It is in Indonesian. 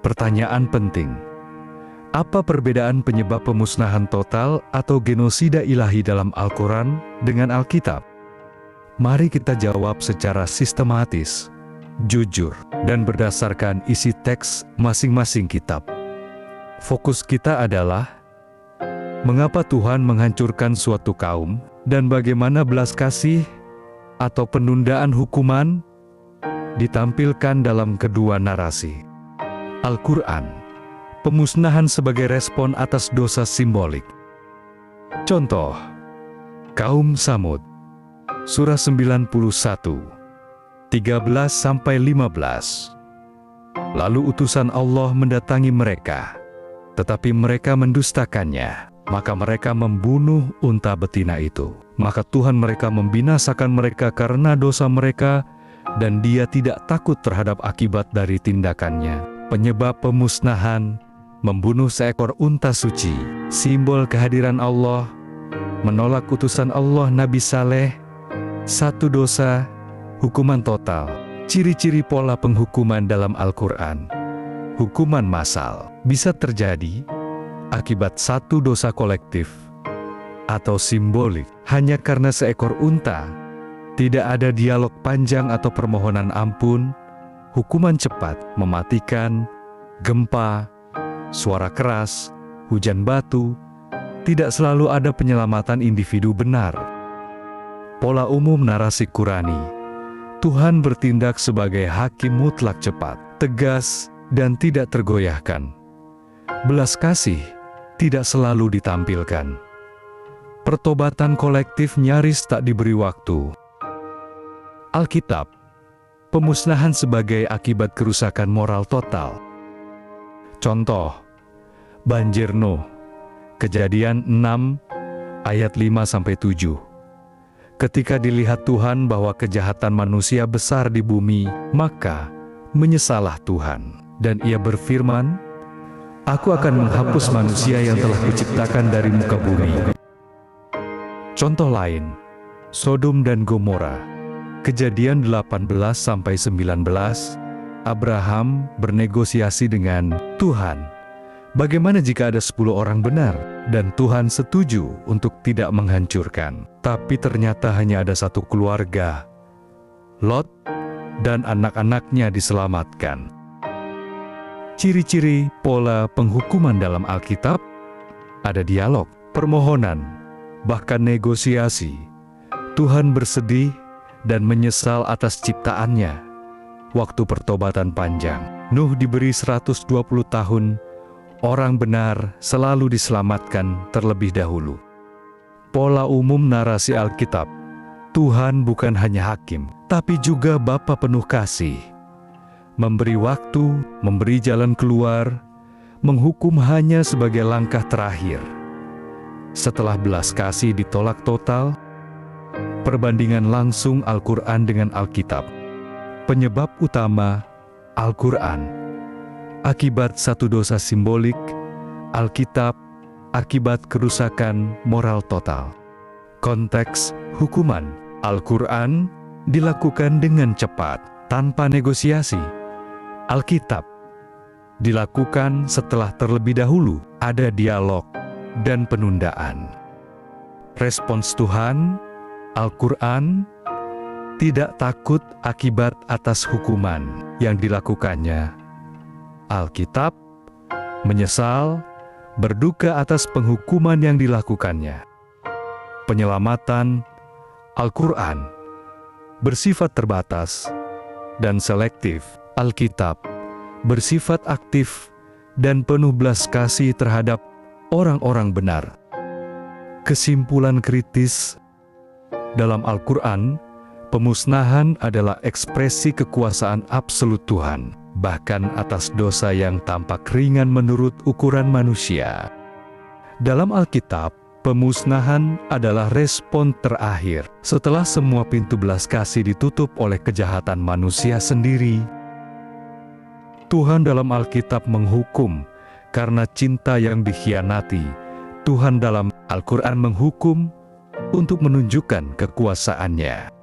Pertanyaan penting. Apa perbedaan penyebab pemusnahan total atau genosida ilahi dalam Al-Quran dengan Alkitab? Mari kita jawab secara sistematis, jujur, dan berdasarkan isi teks masing-masing kitab. Fokus kita adalah mengapa Tuhan menghancurkan suatu kaum dan bagaimana belas kasih atau penundaan hukuman ditampilkan dalam kedua narasi. Al-Quran, pemusnahan sebagai respon atas dosa simbolik. Contoh, kaum Samud, surah 91, 13-15. Lalu utusan Allah mendatangi mereka, tetapi mereka mendustakannya, maka mereka membunuh unta betina itu. Maka Tuhan mereka membinasakan mereka karena dosa mereka, dan Dia tidak takut terhadap akibat dari tindakannya. Penyebab pemusnahan, membunuh seekor unta suci, simbol kehadiran Allah, menolak utusan Allah Nabi Saleh, satu dosa, hukuman total. Ciri-ciri pola penghukuman dalam Al-Quran. Hukuman massal bisa terjadi akibat satu dosa kolektif atau simbolik hanya karena seekor unta. Tidak ada dialog panjang atau permohonan ampun. Hukuman cepat, mematikan, gempa, suara keras, hujan batu. Tidak selalu ada penyelamatan individu benar. Pola umum narasi Qurani. Tuhan bertindak sebagai hakim mutlak cepat, tegas, dan tidak tergoyahkan. Belas kasih tidak selalu ditampilkan. Pertobatan kolektif nyaris tak diberi waktu. Alkitab, pemusnahan sebagai akibat kerusakan moral total. Contoh, banjir Nuh, Kejadian 6 ayat 5-7. Ketika dilihat Tuhan bahwa kejahatan manusia besar di bumi, maka menyesallah Tuhan, dan Ia berfirman, "Aku akan menghapus manusia yang telah Kuciptakan dari muka bumi." Contoh lain, Sodom dan Gomora, Kejadian 18-19. Abraham bernegosiasi dengan Tuhan. Bagaimana jika ada 10 orang benar? Dan Tuhan setuju untuk tidak menghancurkan. Tapi ternyata hanya ada satu keluarga, Lot, dan anak-anaknya diselamatkan. Ciri-ciri pola penghukuman dalam Alkitab, ada dialog, permohonan, bahkan negosiasi. Tuhan bersedih dan menyesal atas ciptaannya. Waktu pertobatan panjang, Nuh diberi 120 tahun, orang benar selalu diselamatkan terlebih dahulu. Pola umum narasi Alkitab, Tuhan bukan hanya hakim, tapi juga Bapa penuh kasih. Memberi waktu, memberi jalan keluar, menghukum hanya sebagai langkah terakhir. Setelah belas kasih ditolak total, perbandingan langsung Al-Quran dengan Alkitab. Penyebab utama, Al-Quran. Akibat satu dosa simbolik, Alkitab. Akibat kerusakan moral total. Konteks hukuman, Al-Quran dilakukan dengan cepat, tanpa negosiasi. Alkitab dilakukan setelah terlebih dahulu ada dialog dan penundaan. Respons Tuhan, Al-Quran, tidak takut akibat atas hukuman yang dilakukannya. Alkitab menyesal, berduka atas penghukuman yang dilakukannya. Penyelamatan, Al-Quran, bersifat terbatas dan selektif. Alkitab bersifat aktif dan penuh belas kasih terhadap orang-orang benar. Kesimpulan kritis, dalam Al-Quran, pemusnahan adalah ekspresi kekuasaan absolut Tuhan, bahkan atas dosa yang tampak ringan menurut ukuran manusia. Dalam Alkitab, pemusnahan adalah respon terakhir setelah semua pintu belas kasih ditutup oleh kejahatan manusia sendiri. Tuhan dalam Alkitab menghukum karena cinta yang dikhianati. Tuhan dalam Al-Quran menghukum untuk menunjukkan kekuasaannya.